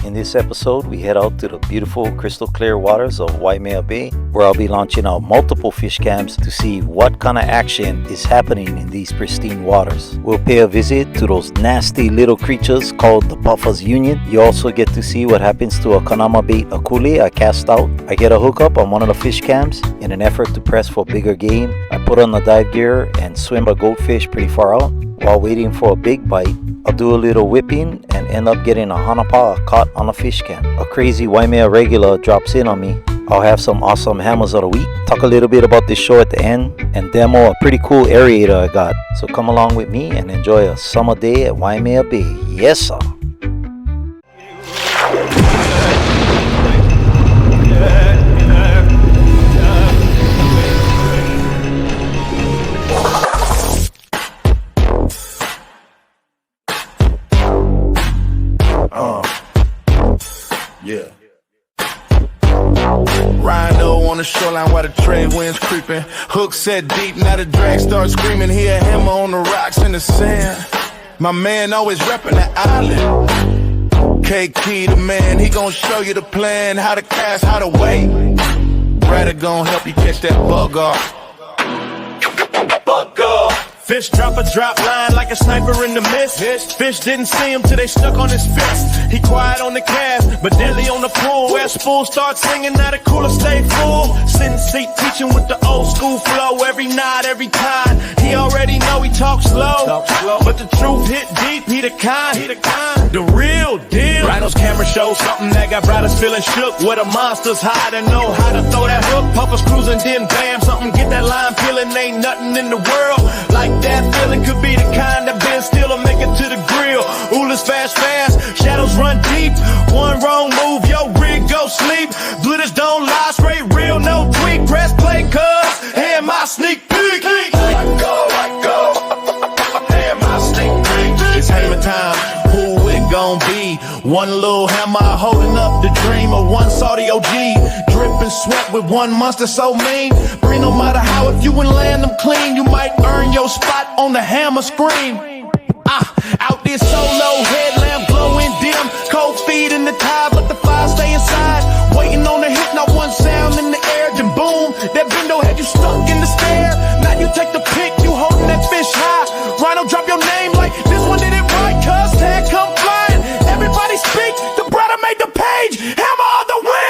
In this episode, we head out to the beautiful crystal clear waters of Waimea Bay, where I'll be launching out multiple fish cams to see what kind of action is happening in these pristine waters. We'll pay a visit to those nasty little creatures called the Puffers Union. You also get to see what happens to a Kanama bait akule I cast out. I get a hookup on one of the fish cams in an effort to press for bigger game. I put on the dive gear and swim a goldfish pretty far out. While waiting for a big bite, I'll do a little whipping and end up getting a hanapa caught on a fish cam. A crazy Waimea regular drops in on me. I'll have some awesome hammers of the week, talk a little bit about this show at the end, and demo a pretty cool aerator I got. So come along with me and enjoy a summer day at Waimea Bay. Yes sir! Yeah. Rhino on the shoreline while the trade winds creeping. Hook set deep, now the drag starts screaming. Hear a hammer on the rocks in the sand. My man always repping the island. K-Key the man, he gon' show you the plan. How to cast, how to wait. Brother gon' help you catch that bug off. Bug off. Fish drop a drop line like a sniper in the mist. Fish didn't see him till they stuck on his fist. He quiet on the cast, but deadly on the pool. Where spool start singing, now the cooler stay full. Sitting seat teaching with the old school flow. Every night, every time. He already know he talk slow. But the truth hit deep, he the kind. The real deal. Rhino's camera show something that got brothers feeling shook. Where the monsters hide and know how to throw that hook. Puffers cruising, then bam, something get that line peeling. Ain't nothing in the world like that feeling. Could be the kind that been still or make it to the grill. Ooh, it's fast, shadows run deep. One wrong move, yo, rig go sleep. Glitters don't lie, straight real, no tweak. Press play, cuz, hand my sneak peek. I go, hand my sneak peek. It's hammer time, who it gon' be? One little hammer holding up the dream of one Saudi OG. Dripping sweat with one monster so mean. Bring no matter how, if you wouldn't land them clean, you might earn your spot on the hammer screen. Out there solo, headlamp glowing dim. Cold feet in the tide, but the fire stay inside. Waiting on the hit, not one sound in the air. Then boom, that window had you stuck in the stair. Now you take the pick, you holding that fish high. Rhino, drop your name like this one did it right. Cuz tag come flying, everybody speak. The brother made the page, hammer of the wing.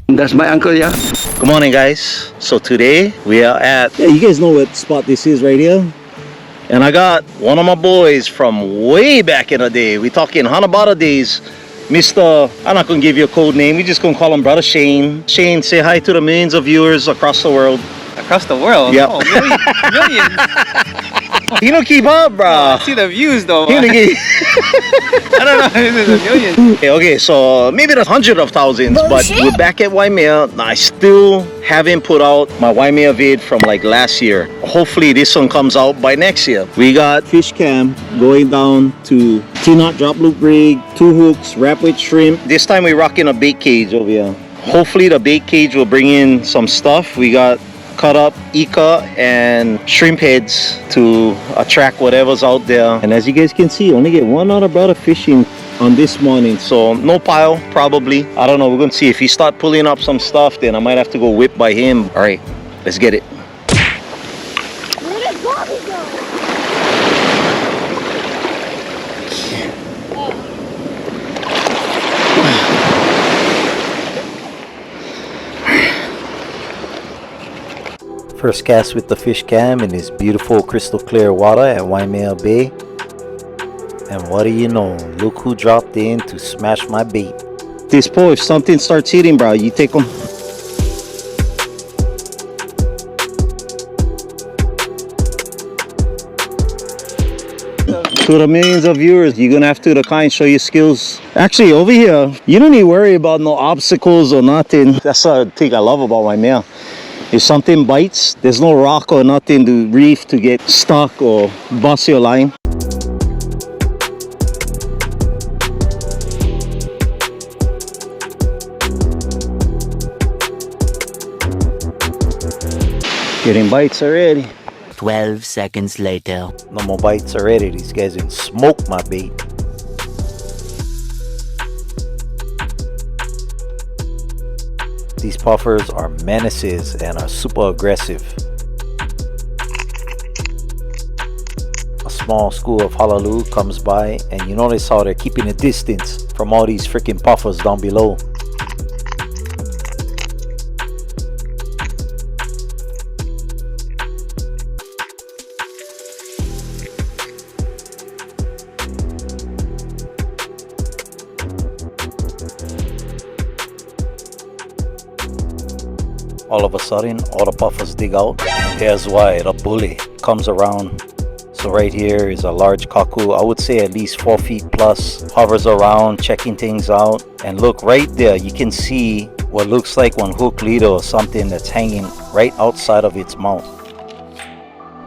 That's my uncle, yeah. Good morning guys. So today we are at, you guys know what spot this is right here. And I got one of my boys from way back in the day. We talking Hanabata days. Mr. I'm not gonna give you a code name. We just gonna call him Brother Shane. Shane, say hi to the millions of viewers across the world. Across the world? Yep. Oh, millions. He don't keep up, bro. I see the views though. He don't keep... I don't know if this is a million. Okay, so maybe there's hundreds of thousands, but we're back at Waimea. I still haven't put out my Waimea vid from like last year. Hopefully this one comes out by next year. We got fish cam going down to T-knot drop loop rig, 2 hooks, wrap with shrimp. This time we're rocking a bait cage over here. Hopefully the bait cage will bring in some stuff. We got cut up ika and shrimp heads to attract whatever's out there. And as you guys can see, only get one other brother fishing on this morning, so no pile probably. I don't know, we're gonna see. If he start pulling up some stuff, then I might have to go whip by him. All right, let's get it. Where did Bobby go? First cast with the fish cam in this beautiful crystal clear water at Waimea Bay. And what do you know, look who dropped in to smash my bait. This pole, if something starts hitting, bro, you take them. To the millions of viewers, you're gonna have to decline, show your skills. Actually, over here, you don't need to worry about no obstacles or nothing. That's the thing I love about Waimea. If something bites, there's no rock or nothing to reef to get stuck or bust your line. Getting bites already. 12 seconds later. No more bites already. These guys didn't smoke my bait. These puffers are menaces and are super aggressive. A small school of Hallelujah comes by, and you notice how they're keeping a distance from all these freaking puffers down below. All of a sudden, all the puffers dig out, and there's why the bully comes around. So right here is a large kaku, I would say at least 4 feet plus, hovers around checking things out. And look right there, you can see what looks like one hook leader or something that's hanging right outside of its mouth.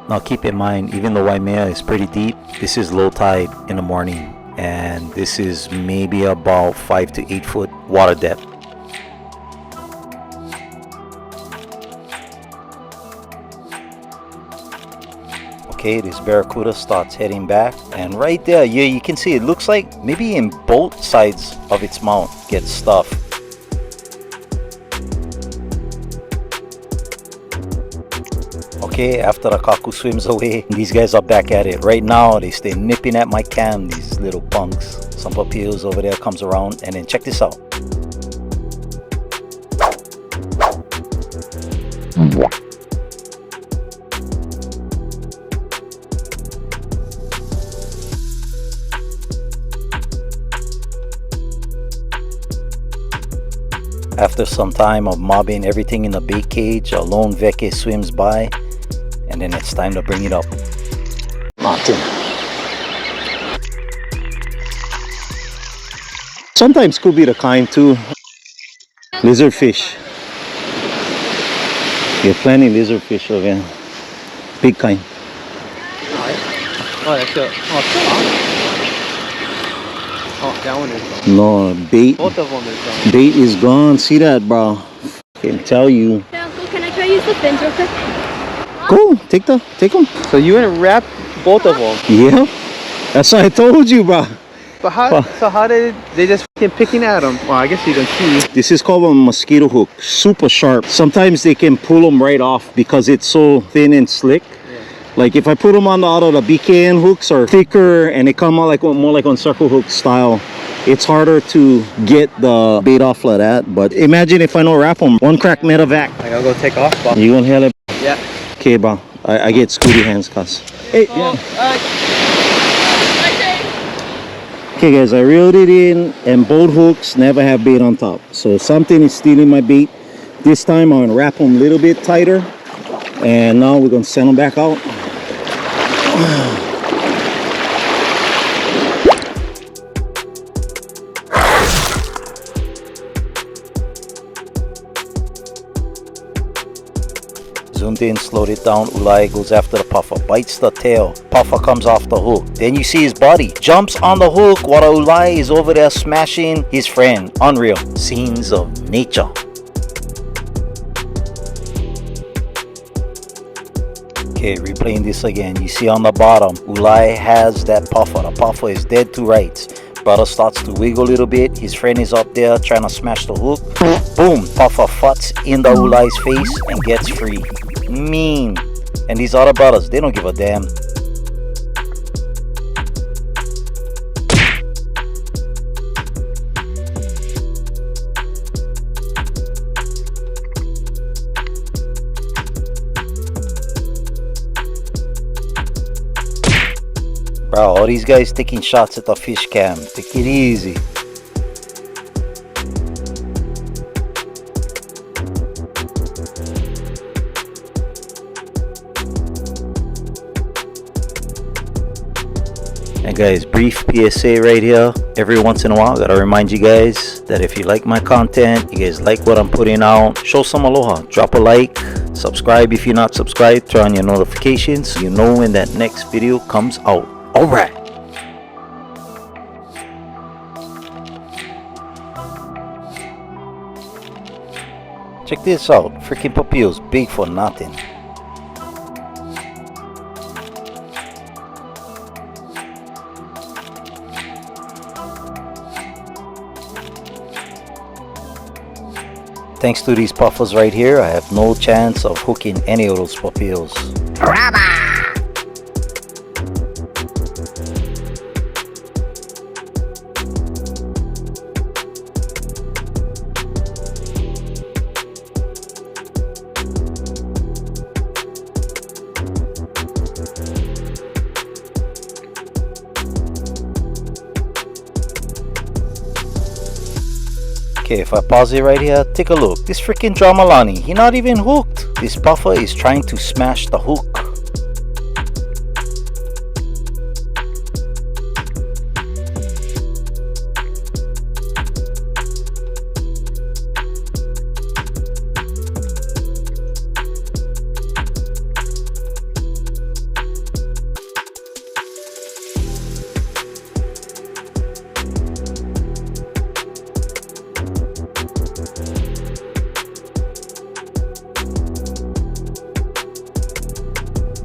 Now keep in mind, even though Waimea is pretty deep, this is low tide in the morning, and this is maybe about 5 to 8 foot water depth. Okay, this barracuda starts heading back, and right there, yeah, you can see it looks like maybe in both sides of its mouth gets stuffed. Okay, after the kaku swims away, these guys are back at it. Right now, they stay nipping at my cam, these little punks. Some papillos over there comes around, and then check this out. After some time of mobbing everything in the bait cage, a lone veke swims by, and then it's time to bring it up. Martin. Sometimes could be the kind too. Lizardfish. You have plenty lizardfish over here. Big kind. Oh, that's it. Oh, that one is gone. No, bait. Both of them is gone. Bait is gone. See that, bro? I can tell you. Uncle, can I try to use the fins real quick? Go, take them. So you gonna wrap both of them? Yeah, that's what I told you, bro. But how did they just fucking picking at them? Well, I guess you can see. This is called a mosquito hook. Super sharp. Sometimes they can pull them right off because it's so thin and slick. Like if I put them on the out of the BKN hooks are thicker and they come out like more like on circle hook style. It's harder to get the bait off like that. But imagine if I don't wrap them. One crack medevac. I gotta go take off. Bob. You gonna hear it? Yeah. Okay, bro. I get scooty hands, cuz. Hey. Oh, Okay, guys. I reeled it in, and both hooks never have bait on top. So something is stealing my bait. This time I'm gonna wrap them a little bit tighter, and now we're gonna send them back out. Zoomed in, slowed it down. Ulai goes after the puffer, bites the tail. Puffer comes off the hook. Then you see his body jumps on the hook while Ulai is over there smashing his friend. Unreal scenes of nature. Okay, replaying this again. You see on the bottom, Ulai has that puffer. The puffer is dead to rights. Brother starts to wiggle a little bit. His friend is up there trying to smash the hook. Boom! Puffer futs in the Ulai's face and gets free. Mean. And these other brothers, they don't give a damn. Bro, all these guys taking shots at the fish cam. Take it easy. And guys, brief PSA right here. Every once in a while, I gotta remind you guys that if you like my content, you guys like what I'm putting out, show some aloha. Drop a like, subscribe if you're not subscribed, turn on your notifications so you know when that next video comes out. Alright. Check this out. Freaking papillos, big for nothing. Thanks to these puffers right here, I have no chance of hooking any of those pupillos. Okay, if I pause it right here, take a look. This freaking Dramalani, he not even hooked. This puffer is trying to smash the hook.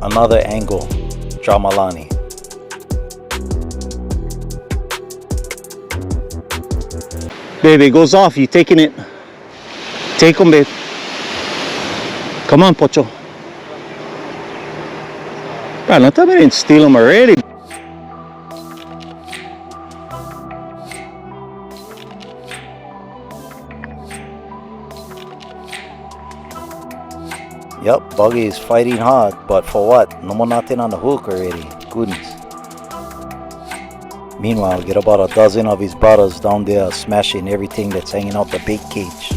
Another angle, Dramalani. Babe, it goes off. You taking it? Take him, babe. Come on, Pocho. God, don't tell me I didn't steal him already. Yup, Buggy is fighting hard, but for what? No more nothing on the hook already. Goodness. Meanwhile, get about a dozen of his brothers down there smashing everything that's hanging out the bait cage.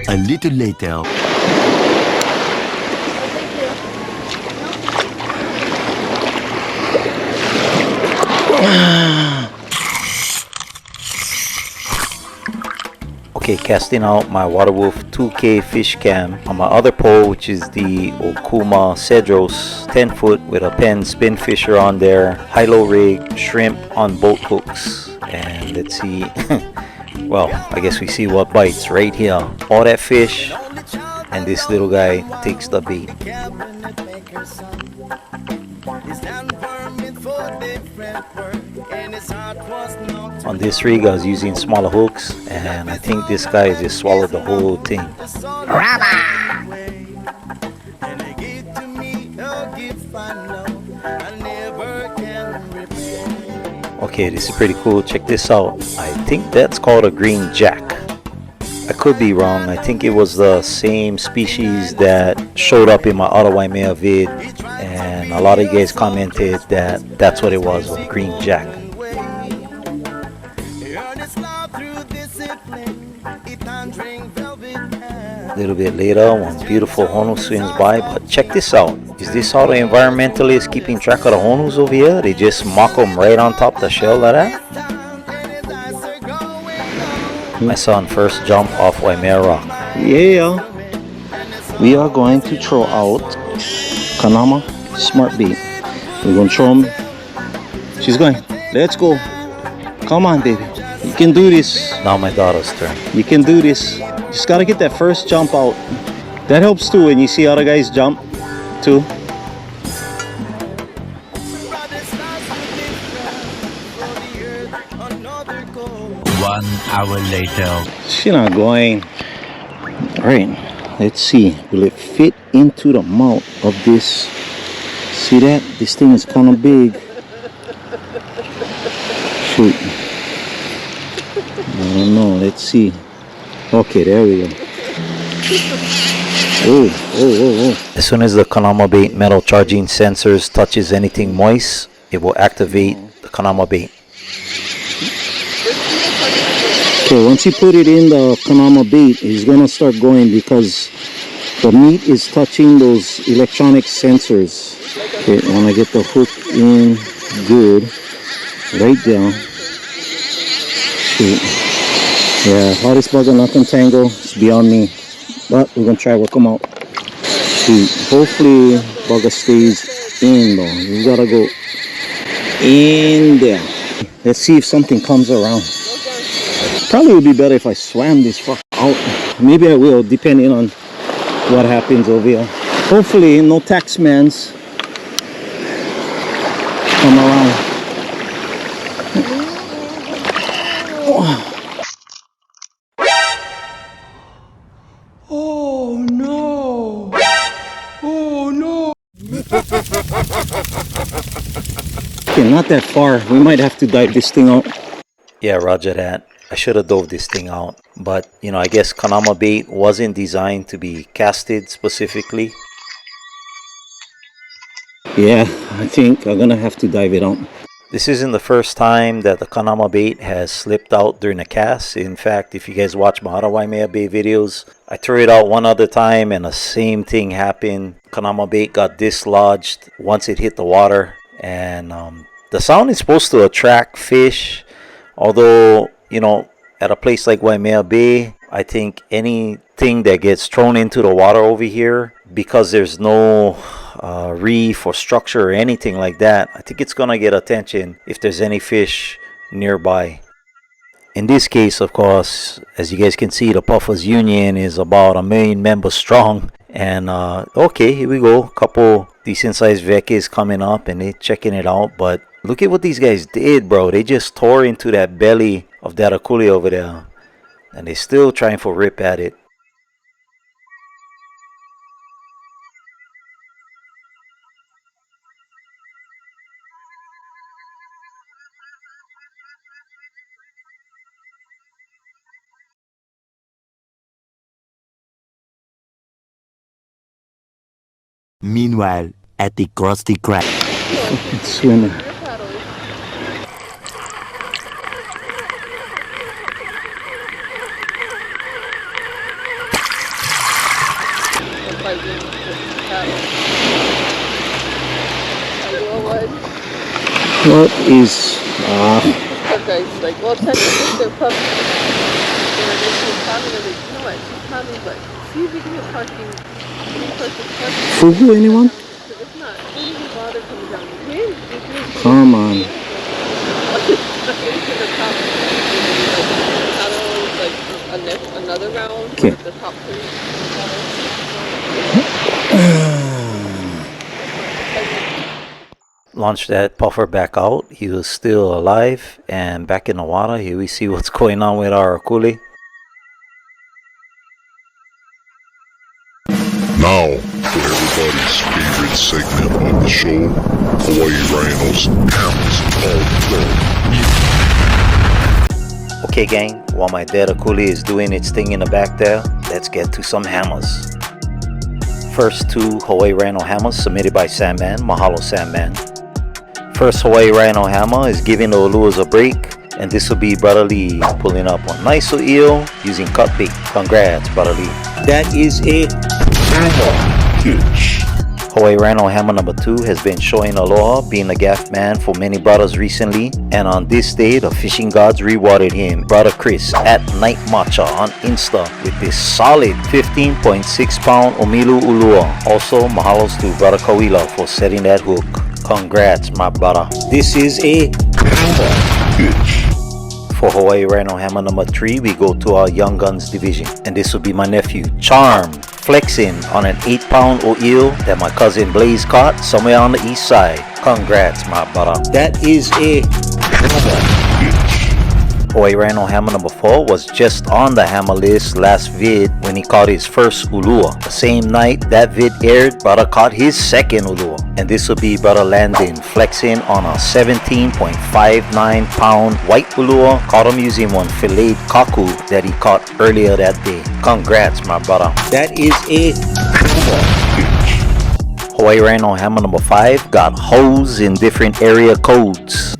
A little later. Okay, casting out my Waterwolf 2K fish cam on my other pole, which is the Okuma Cedros 10 foot with a Penn spin fisher on there, high-low rig, shrimp on boat hooks, and let's see. Well, I guess we see what bites right here. All that fish, and this little guy takes the bait. On this rig, I was using smaller hooks, and I think this guy just swallowed the whole thing. Okay, this is pretty cool. Check this out. I think that's called a green jack. I could be wrong. I think it was the same species that showed up in my other WAIMEA vid, and a lot of you guys commented that that's what it was, a green jack. A little bit later, one beautiful Hono swims by, but check this out. Is this how the environmentalists keeping track of the honus over here? They just mock them right on top the shell like that? My son first jump off Waimea Rock. Yeah. We are going to throw out Kanama smart bait. We're going to throw him. She's going. Let's go. Come on, baby. You can do this. Now my daughter's turn. You can do this. Just got to get that first jump out. That helps too when you see other guys jump too. 1 hour later. She's not going. Alright, let's see. Will it fit into the mouth of this? See that? This thing is kind of big. Shoot. I don't know. Let's see. Okay, there we go. Oh. As soon as the Kanama bait metal charging sensors touches anything moist, it will activate the Kanama bait. Okay, once you put it in the Kanama bait, it's gonna start going because the meat is touching those electronic sensors. Okay, when I get the hook in good, right down. Shoot. Yeah, how this bugger not gonna tangle, it's beyond me. But we're gonna try to work them out. Shoot. Hopefully bugger stays in though. You gotta go in there. Let's see if something comes around. Probably would be better if I swam this fuck out. Maybe I will, depending on what happens over here. Hopefully no taxmans come around. Oh no! Oh no! Okay, not that far. We might have to dive this thing out. Yeah, roger that. I should have dove this thing out. But, you know, I guess Kanama bait wasn't designed to be casted specifically. Yeah, I think I'm gonna have to dive it out. This isn't the first time that the Kanama bait has slipped out during a cast. In fact, if you guys watch my other Waimea Bay videos, I threw it out one other time and the same thing happened. Kanama bait got dislodged once it hit the water. And the sound is supposed to attract fish. Although, you know, at a place like Waimea Bay, I think anything that gets thrown into the water over here, because there's no reef or structure or anything like that, I think it's gonna get attention if there's any fish nearby. In this case, of course, as you guys can see, the Puffers Union is about 1 million members strong. And okay, here we go. Couple decent sized vekis coming up and they checking it out. But look at what these guys did, bro. They just tore into that belly of that akuli over there. And they're still trying for rip at it. Meanwhile, at the Krusty Krab. Swimmer. What is Okay, she's like, well, technically they're puppy. They're initially coming, and you know what, she's coming, but see if you can get parking. Fugu, anyone? If not, don't even bother coming down. Okay? Come on. Another round. Okay. The top three. Launched that puffer back out. He was still alive and back in the water. Here we see what's going on with our akuli. Now, for everybody's favorite segment of the show, Hawaii Rhinos Hammers all Okay gang, while my dead akuli is doing its thing in the back there, let's get to some hammers. First 2 Hawaii Rhino hammers submitted by Sandman, Mahalo Sandman. First Hawaii Rhino hammer is giving the Oluas a break, and this will be Brother Lee pulling up on nice eel using cut bait. Congrats, Brother Lee. That is a hammer. Hawaii Rhino Hammer number 2 has been showing aloha, being a gaff man for many brothers recently, and on this day the fishing gods rewarded him, brother Chris at Night Matcha on Insta, with this solid 15.6 pound Omilu Ulua. Also mahalos to brother Kawila for setting that hook. Congrats my brother. This is a for Hawaii Rhino Hammer number 3, we go to our Young Guns division, and this will be my nephew Charm flexing on an 8 pound eel that my cousin Blaze caught somewhere on the east side. Congrats my brother. That is a Hawaii Rhino Hammer number 4 was just on the hammer list last vid when he caught his first ulua. The same night that vid aired, brother caught his second ulua, and this will be brother Landon flexing on a 17.59 pound white ulua. Caught him using one filleted kaku that he caught earlier that day. Congrats my brother. That is a Hawaii Rhino Hammer number 5 got hoes in different area codes.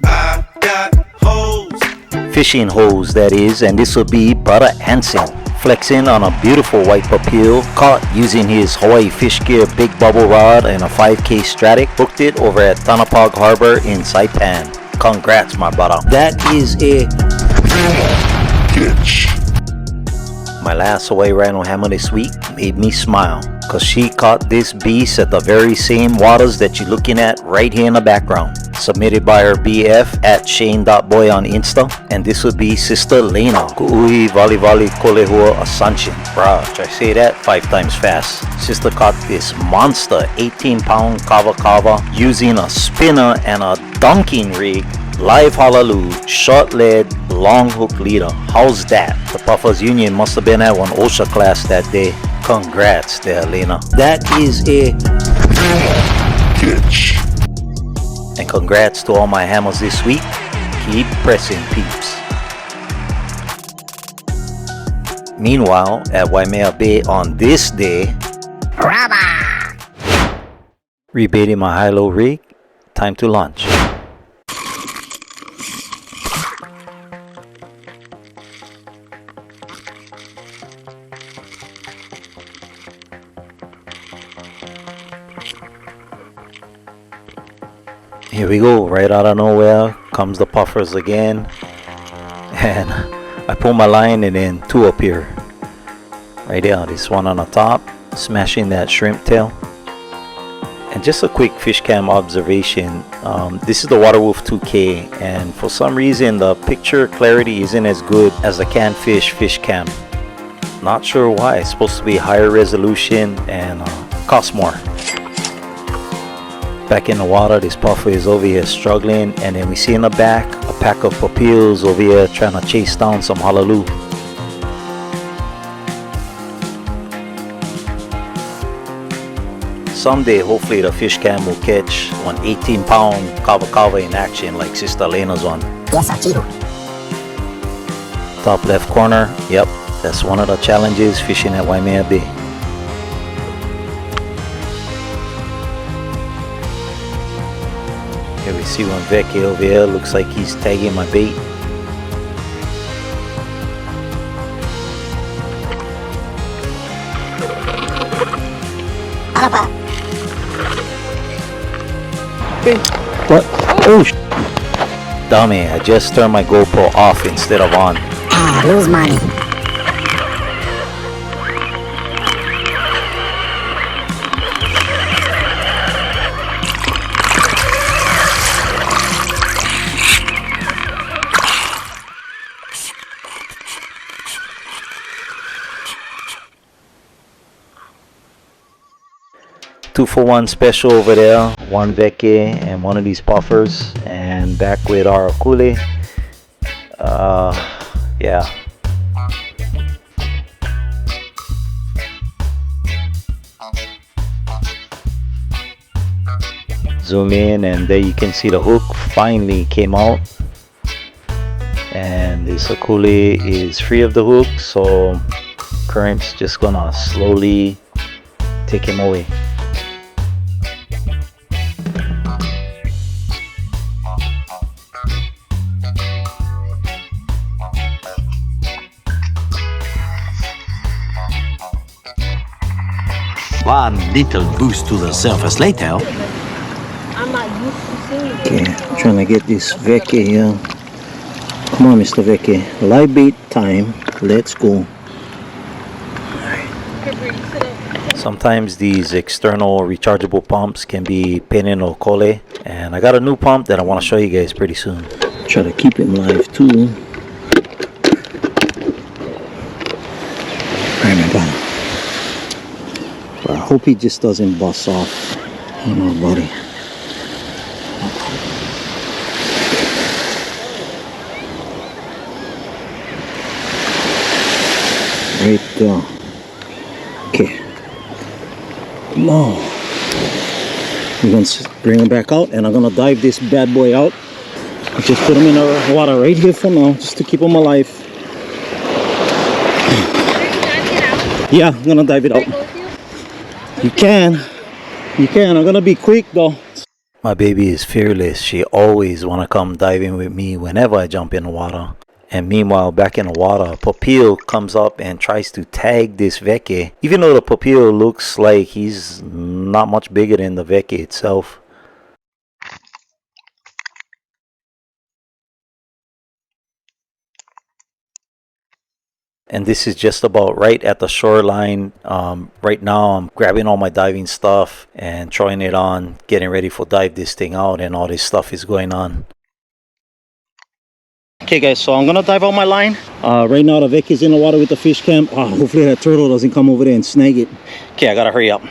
Fishing hose that is, and this will be brother Hansen flexing on a beautiful white papil caught using his Hawaii Fish Gear big bubble rod and a 5K Stratic. Hooked it over at Tanapag Harbor in Saipan. Congrats my brother. That is a catch. My last Hawaii Rhino Hammer this week made me smile, cause she caught this beast at the very same waters that you're looking at right here in the background. Submitted by her BF at Shane.boy on Insta, and this would be Sister Lena. Ku'ui Vali Vali Kolehua Assumption. Bruh, try say that 5 times fast. Sister caught this monster 18 pound kava kava using a spinner and a dunking rig. Live Halalu, short lead, long hook leader. How's that? The Puffers Union must have been at one OSHA class that day. Congrats there, Lena. That is a catch. And congrats to all my hammers this week. Keep pressing, peeps. Meanwhile, at Waimea Bay on this day, rebaiting my high-low rig. Time to launch. Here we go, right out of nowhere comes the puffers again, and I pull my line and then 2 appear. Right there, this one on the top, smashing that shrimp tail. And just a quick fish cam observation, this is the Waterwolf 2K, and for some reason the picture clarity isn't as good as the Canfish fish cam. Not sure why. It's supposed to be higher resolution and cost more. Back in the water, this puffer is over here struggling, and then we see in the back a pack of papils over here trying to chase down some halaloo. Someday, hopefully the fish cam will catch one 18 pound kava kava in action like Sister Lena's one. Top left corner, yep, that's one of the challenges fishing at Waimea Bay. Here we see one Veke over here, looks like he's tagging my bait. What? Oh, dummy, I just turned my GoPro off instead of on. Lose money. Two-for-one special over there, one Veke and one of these puffers, and back with our Akule. Yeah. Zoom in, and there you can see the hook finally came out, and this Akule is free of the hook, so current's just gonna slowly take him away. Wow, one little boost to the surface later. I'm not used to seeing it. Okay, I'm trying to get this Veke here. Come on, Mr. Veke. Live bait time. Let's go. Sometimes these external rechargeable pumps can be pain in the cole, and I got a new pump that I want to show you guys pretty soon. Try to keep him live too. Alright, my brother. But I hope he just doesn't bust off. You know, buddy. Right there. Okay. Come on. We're going to bring him back out, and I'm going to dive this bad boy out. Just put him in the water right here for now, just to keep him alive. Yeah, I'm going to dive it out. You can. You can. I'm going to be quick though. My baby is fearless. She always want to come diving with me whenever I jump in the water. And meanwhile, back in the water, Papil comes up and tries to tag this Veke. Even though the Papil looks like he's not much bigger than the Veke itself. And this is just about right at the shoreline. Right now I'm grabbing all my diving stuff and throwing it on, getting ready for dive this thing out, and all this stuff is going on. Okay guys, so I'm gonna dive out my line. Right now the Veke is in the water with the fish cam. Hopefully that turtle doesn't come over there and snag it. Okay, I gotta hurry up.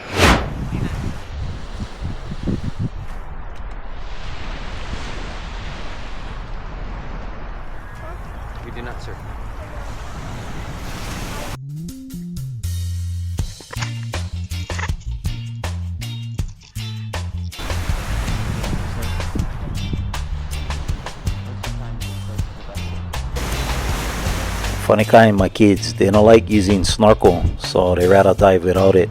We do not, sir. Funny kind, my kids, they don't like using snorkel, so they rather dive without it.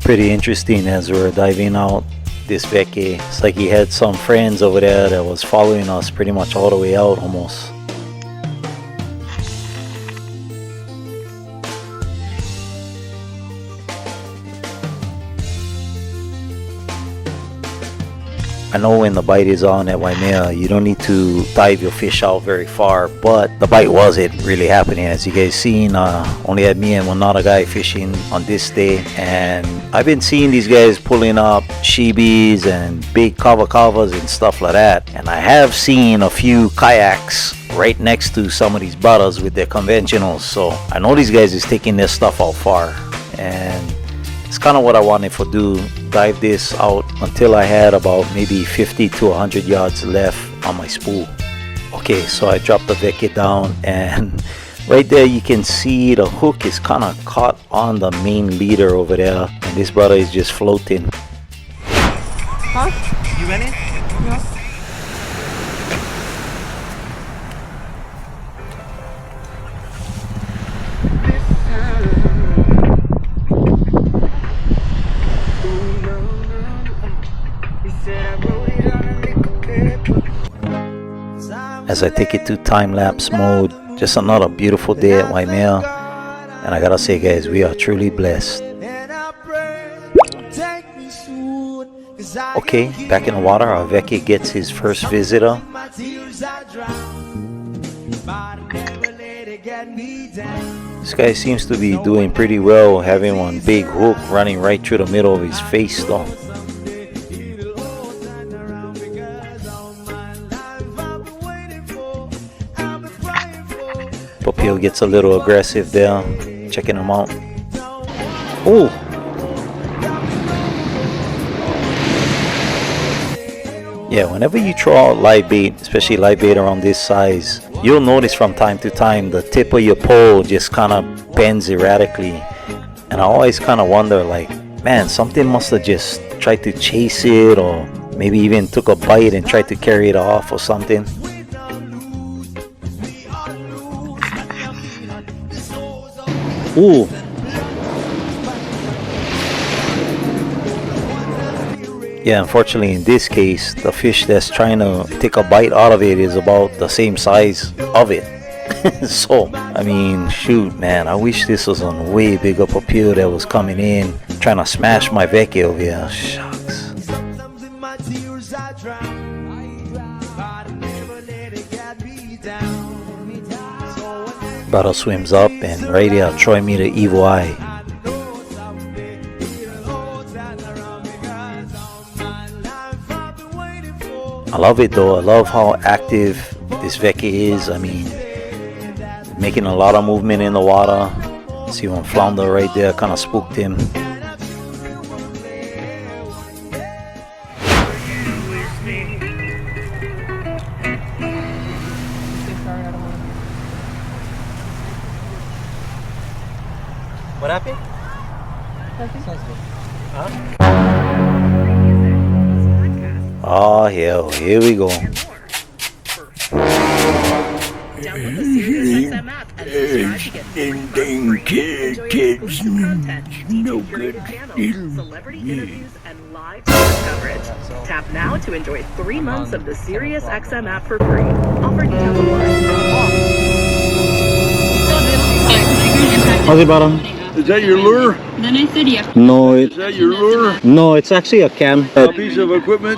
Pretty interesting as we were diving out this Veke. It's like he had some friends over there that was following us pretty much all the way out almost. I know when the bite is on at Waimea, you don't need to dive your fish out very far, but the bite wasn't really happening. As you guys seen, only had me and one other guy fishing on this day, and I've been seeing these guys pulling up shibis and big kavas and stuff like that, and I have seen a few kayaks right next to some of these brothers with their conventionals, so I know these guys is taking their stuff out far, and it's kind of what I wanted to do, dive this out until I had about maybe 50 to 100 yards left on my spool. Okay, so I dropped the Veke down, and right there you can see the hook is kind of caught on the main leader over there, and this brother is just floating. Huh? You went in? No. As I take it to time-lapse mode, just another beautiful day at Waimea, and I gotta say guys, we are truly blessed. Okay, back in the water, our Veke gets his first visitor. This guy seems to be doing pretty well, having one big hook running right through the middle of his face though. Papil gets a little aggressive there, checking him out. Oh! Yeah, whenever you throw out live bait, especially live bait around this size, you'll notice from time to time the tip of your pole just kind of bends erratically. And I always kind of wonder, like, man, something must have just tried to chase it or Maybe even took a bite and tried to carry it off or something. Ooh. Yeah, unfortunately in this case, the fish that's trying to take a bite out of it is about the same size of it. So, I mean, shoot, man, I wish this was on way bigger papier that was coming in, trying to smash my Vecchia over here. Shucks. Brother swims up and right there, Troy me the evil eye. I love it though. I love how active this Vecchia is. I mean, making a lot of movement in the water. See one flounder right there, kind of spooked him. What happened? Oh hell, here we go. Kids, no good. Celebrity interviews and live coverage. Tap now to enjoy 3 months of the Sirius XM app for free. Offer details below. How's it, brother? Is that your lure? No, Is that your lure? no, it's actually a cam. A piece of equipment?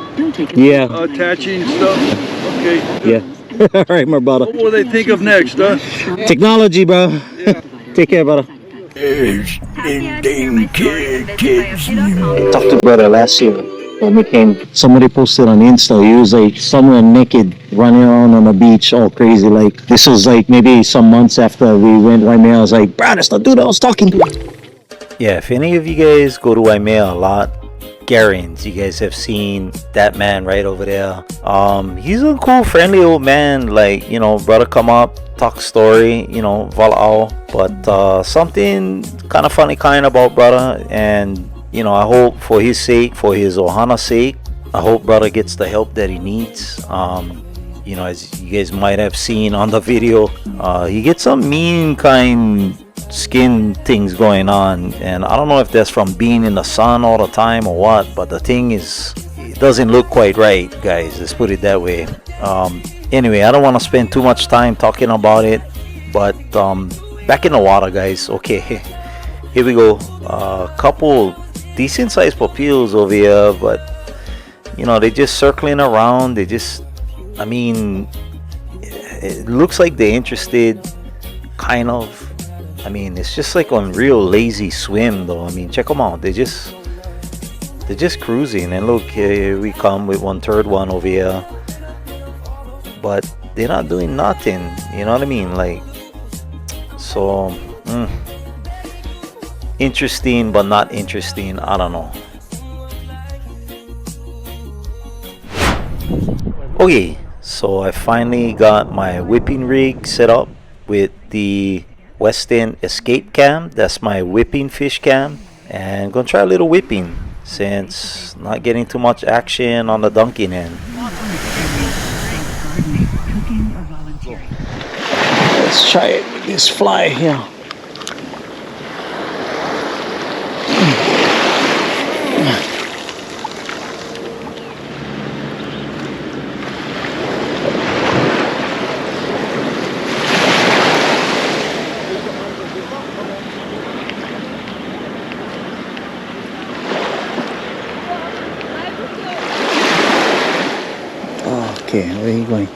Yeah, Attaching stuff? Okay. yeah. All right, my brother. What will they think of next, huh? Technology, bro. Yeah. Take care, brother. Kids. I talked to brother last year when we came. Somebody posted on Insta. He was like somewhere naked, running around on the beach, all crazy. Like this was like maybe some months after we went Waimea. I was like, bro, that's the dude I was talking to. Yeah, if any of you guys go to Waimea a lot, Garins, you guys have seen that man right over there. He's a cool, friendly old man. Like, you know, brother come up, talk story, you know, valao. But something kind of funny kind about brother. And, you know, I hope for his sake, for his Ohana's sake, I hope brother gets the help that he needs. You know, as you guys might have seen on the video, he gets some mean kind skin things going on, and I don't know if that's from being in the sun all the time or what, but the thing is, it doesn't look quite right, guys. Let's put it that way. Anyway, I don't want to spend too much time talking about it, but back in the water, guys. Okay, here we go. A couple decent sized pupils over here, but you know, they're just circling around. They just, I mean, it looks like they're interested, kind of. I mean, it's just like on real lazy swim though. I mean, check them out. They're just cruising. And look, here we come with 1/3 one over here. But they're not doing nothing. You know what I mean? Like, so interesting, but not interesting. I don't know. Okay, so I finally got my whipping rig set up with the Westin Escape Cam. That's my whipping fish cam, and gonna try a little whipping since not getting too much action on the dunking end. Let's try it with this fly here. Okay, where are you going?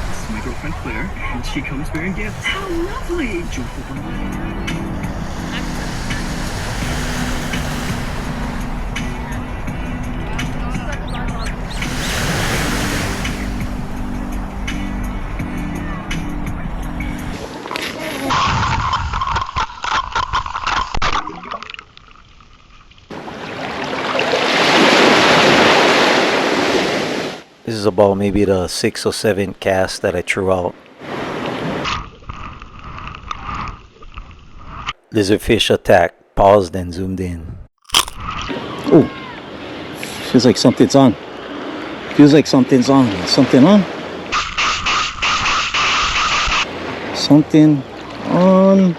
This is my girlfriend Claire, and she comes bearing gifts. How lovely! is about maybe the 6th or 7th cast that I threw out. Lizardfish attack. Paused and zoomed in. Oh, feels like something's on. Feels like something's on. Is something on? Something on.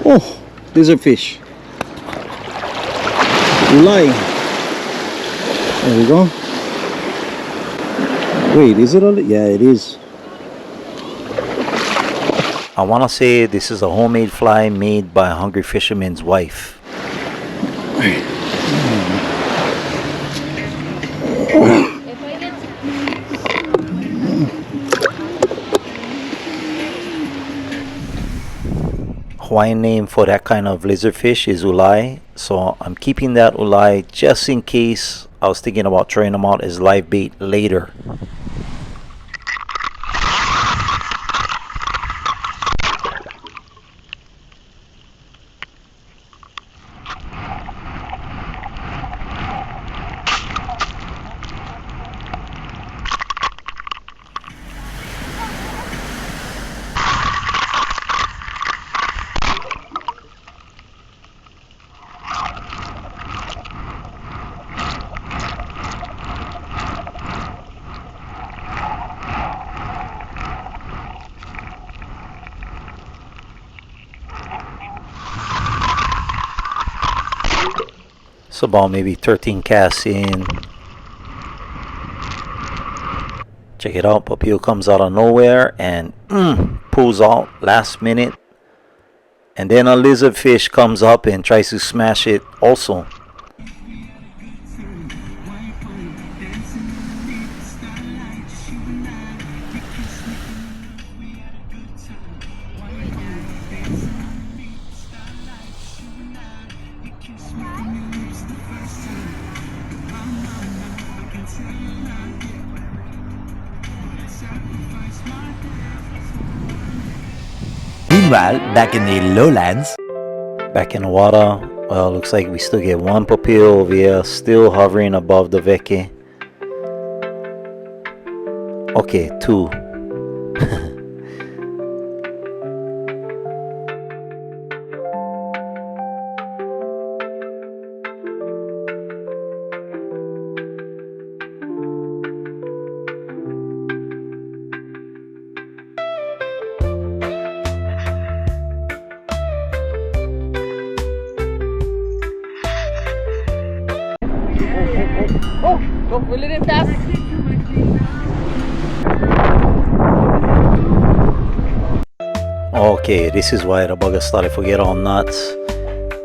Oh, lizardfish. Ulai. There we go. Wait, is it a? Yeah, it is. I want to say this is a homemade fly made by a hungry fisherman's wife. Hawaiian name for that kind of lizardfish is ulai, so I'm keeping that ulai just in case. I was thinking about throwing them out as live bait later. So about maybe 13 casts in. Check it out, Papio comes out of nowhere and pulls out last minute. And then a lizardfish comes up and tries to smash it also. Meanwhile, back in the lowlands. Back in the water. Well, looks like we still get one papio over here, still hovering above the veke. Okay, 2. Oh, don't reel it in fast. Okay, this is why the bugger started to get all nuts.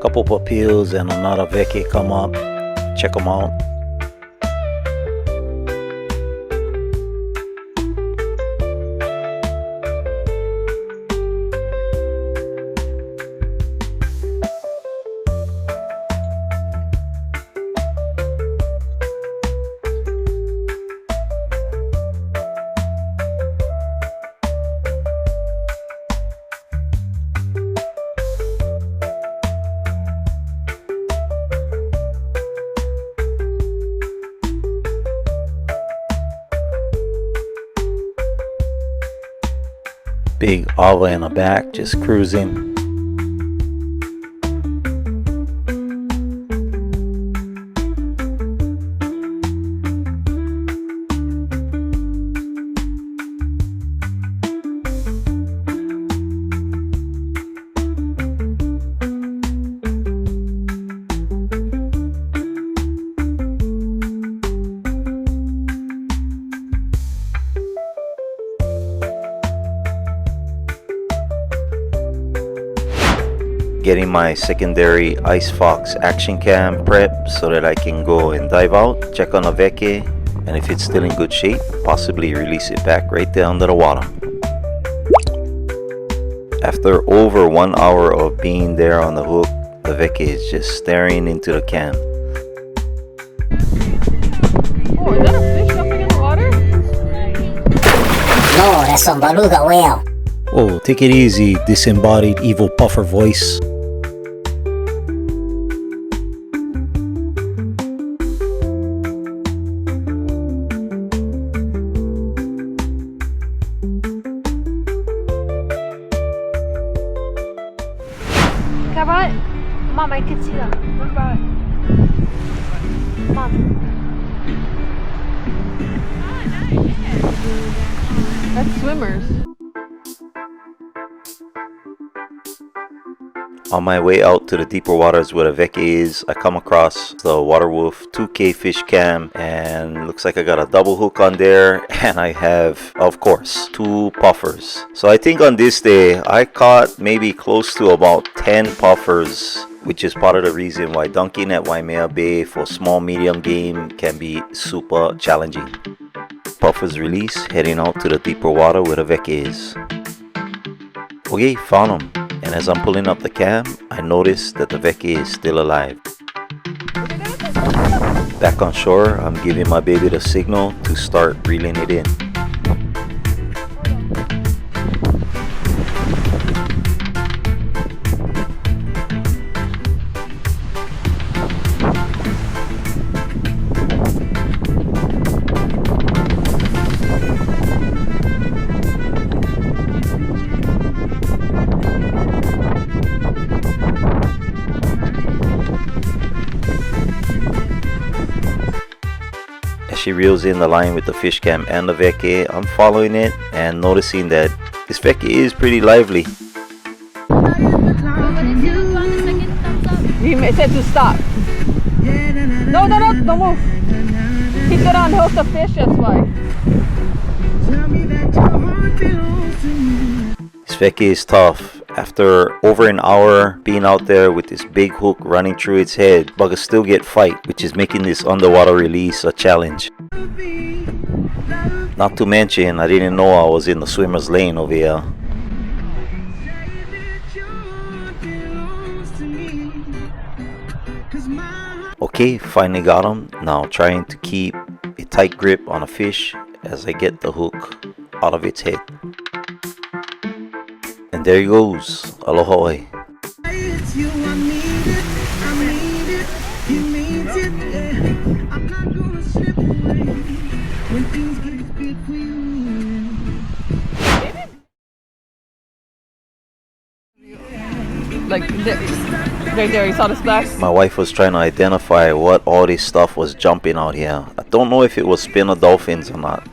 Couple papios and another veke come up. Check them out. Big ava in the back, just cruising. Getting my secondary Ice Fox action cam prep so that I can go and dive out, check on the veke, and if it's still in good shape, possibly release it back right there under the water. After over 1 hour of being there on the hook, the veke is just staring into the cam. Oh, is that a fish jumping in the water? No, that's a beluga whale. Oh, take it easy, disembodied evil puffer voice. I can see them. What about it? Mom. That's swimmers. On my way out to the deeper waters where the Veke is, I come across the Water Wolf 2K fish cam, and looks like I got a double hook on there, and I have, of course, 2 puffers. So I think on this day I caught maybe close to about 10 puffers, which is part of the reason why dunking at Waimea Bay for small medium game can be super challenging. Puffers release, heading out to the deeper water where the Veke is. Okay, found him. And as I'm pulling up the cam, I notice that the Veke is still alive. Back on shore, I'm giving my baby the signal to start reeling it in. She reels in the line with the fish cam and the Veke. I'm following it and noticing that this Veke is pretty lively. It said to stop. No, don't move. He's gonna unhook the fish, that's why. This Veke is tough. After over an hour being out there with this big hook running through its head, buggers still get fight, which is making this underwater release a challenge. Not to mention, I didn't know I was in the swimmer's lane over here. Okay, finally got him. Now trying to keep a tight grip on a fish as I get the hook out of its head. And there he goes. Aloha oi. Like, right there, you saw the splash? My wife was trying to identify what all this stuff was jumping out here. I don't know if it was spinner dolphins or not.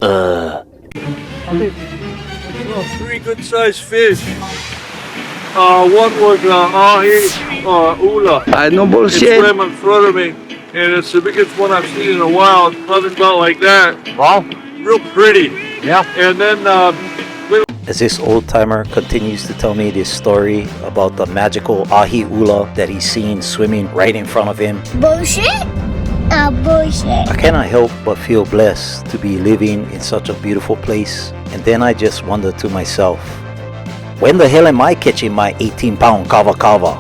Oh, 3 good sized fish. One was ahi ula. No It bullshit. swam in front of me, and it's the biggest one I've seen in a while. Nothing about like that. Wow. Real pretty. Yeah. And then As this old timer continues to tell me this story about the magical ahi ula that he's seen swimming right in front of him, Bullshit? Bullshit. I cannot help but feel blessed to be living in such a beautiful place. And then I just wonder to myself, when the hell am I catching my 18-pound kava kava?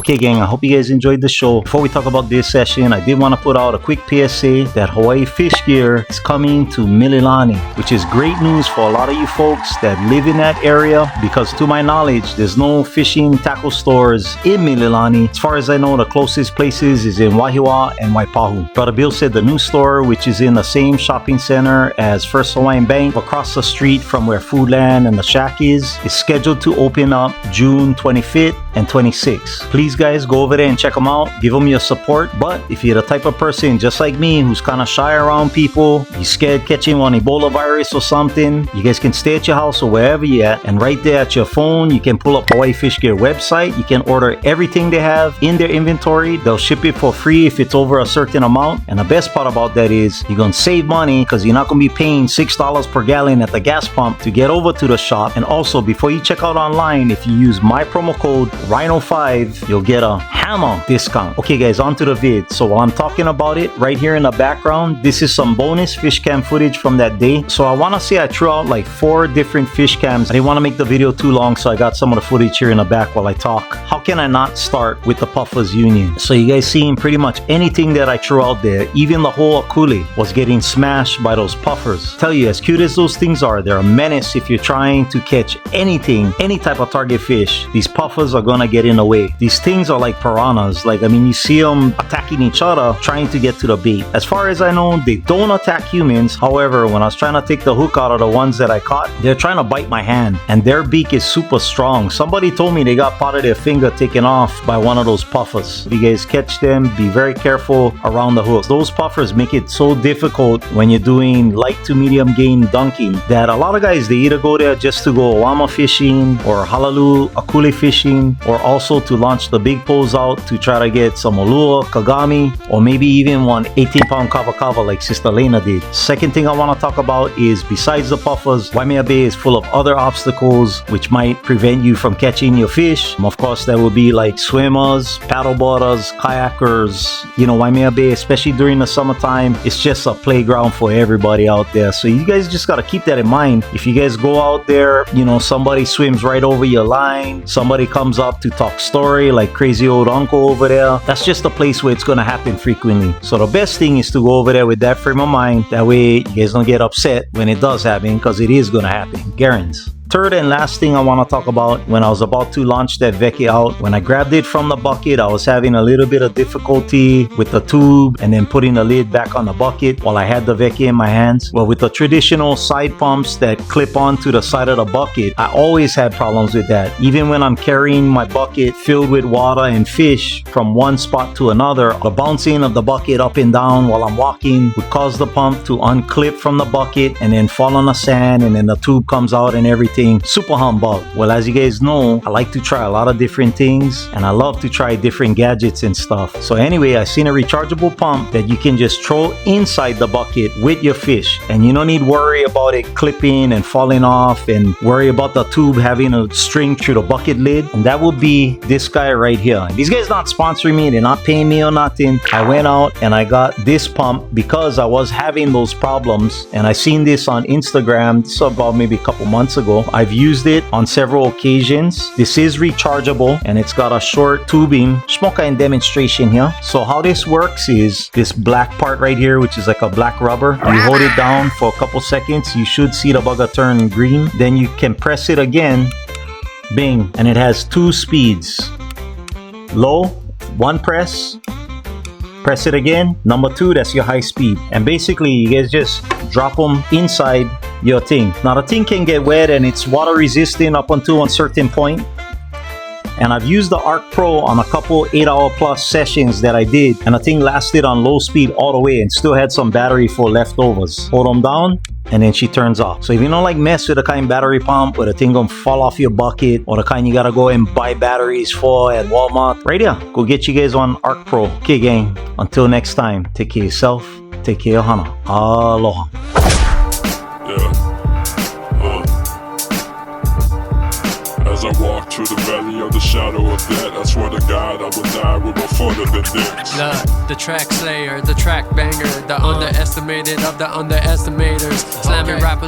Okay gang, I hope you guys enjoyed the show. Before we talk about this session, I did want to put out a quick PSA that Hawaii Fish Gear is coming to Mililani, which is great news for a lot of you folks that live in that area, because to my knowledge, there's no fishing tackle stores in Mililani. As far as I know, the closest places is in Wahiawa and Waipahu. Brother Bill said the new store, which is in the same shopping center as First Hawaiian Bank, across the street from where Foodland and the Shack is scheduled to open up June 25th and 26th. Please guys, go over there and check them out. Give them your support. But if you're the type of person just like me who's kind of shy around people, you're scared catching one Ebola virus or something, you guys can stay at your house or wherever you're at, and right there at your phone, you can pull up Hawaii Fish Gear website. You can order everything they have in their inventory. They'll ship it for free if it's over a certain amount. And the best part about that is you're gonna save money, because you're not gonna be paying $6 per gallon at the gas pump to get over to the shop. And also, before you check out online, if you use my promo code Rhino5, you'll get a hammer discount. Okay guys, on to the vid. So while I'm talking about it, right here in the background, this is some bonus fish cam footage from that day. So I want to say I threw out like 4 different fish cams. I didn't want to make the video too long, so I got some of the footage here in the back while I talk. How can I not start with the Puffers Union? So you guys seeing pretty much anything that I threw out there, even the whole akule was getting smashed by those puffers. Tell you, as cute as those things are, they're a menace if you're trying to catch anything, any type of target fish. These puffers are gonna get in the way. These things are like piranhas. Like, I mean, you see them attacking each other, trying to get to the bait. As far as I know, they don't attack humans. However, when I was trying to take the hook out of the ones that I caught, they're trying to bite my hand, and their beak is super strong. Somebody told me they got part of their finger taken off by one of those puffers. If you guys catch them, be very careful around the hooks. Those puffers make it so difficult when you're doing light to medium game dunking that a lot of guys, they either go there just to go WAIMEA fishing or halalu akule fishing, or also to launch the big poles out to try to get some olua, kagami, or maybe even one 18-pound kava kava like Sister Lena did. Second thing I want to talk about is, besides the puffers, Waimea Bay is full of other obstacles which might prevent you from catching your fish. Of course, that would be like swimmers, paddleboarders, kayakers. You know, Waimea Bay, especially during the summertime, it's just a playground for everybody out there. So you guys just got to keep that in mind. If you guys go out there, you know, somebody swims right over your line, somebody comes up to talk story like crazy old uncle over there, that's just a place where it's going to happen frequently. So the best thing is to go over there with that frame of mind. That way you guys don't get upset when it does happen, because it is going to happen. Guaranteed. Third and last thing I want to talk about, when I was about to launch that veke out, when I grabbed it from the bucket, I was having a little bit of difficulty with the tube and then putting the lid back on the bucket while I had the veke in my hands. Well, with the traditional side pumps that clip onto the side of the bucket, I always had problems with that. Even when I'm carrying my bucket filled with water and fish from one spot to another, the bouncing of the bucket up and down while I'm walking would cause the pump to unclip from the bucket and then fall on the sand, and then the tube comes out and everything. Super humbug. Well, as you guys know, I like to try a lot of different things, and I love to try different gadgets and stuff. So anyway, I seen a rechargeable pump that you can just throw inside the bucket with your fish, and you don't need worry about it clipping and falling off and worry about the tube having a string through the bucket lid. And that would be this guy right here. These guys not sponsoring me, they're not paying me or nothing. I went out and I got this pump because I was having those problems, and I seen this on Instagram. This was about maybe a couple months ago. I've used it on several occasions. This is rechargeable and it's got a short tubing. Smoke and demonstration here. So how this works is this black part right here, which is like a black rubber. You hold it down for a couple seconds. You should see the bugger turn green. Then you can press it again. Bing. And it has two speeds. Low, one press. Press it again. Number 2, that's your high speed. And basically you guys just drop them inside your thing. Now the thing can get wet and it's water resistant up until a certain point. And I've used the Arc Pro on a couple 8-hour plus sessions that I did, and the thing lasted on low speed all the way and still had some battery for leftovers. Hold them down and then she turns off. So if you don't like mess with the kind battery pump where the thing gonna fall off your bucket, or the kind you gotta go and buy batteries for at Walmart, right here, go get you guys on Arc Pro. Okay gang, until next time, take care of yourself, take care of Hana. Aloha. As I walk through the valley of the shadow of death, I swear to God I will die with my foot of the dicks. The track slayer, the track banger, the underestimated of the underestimators. Slamming rappers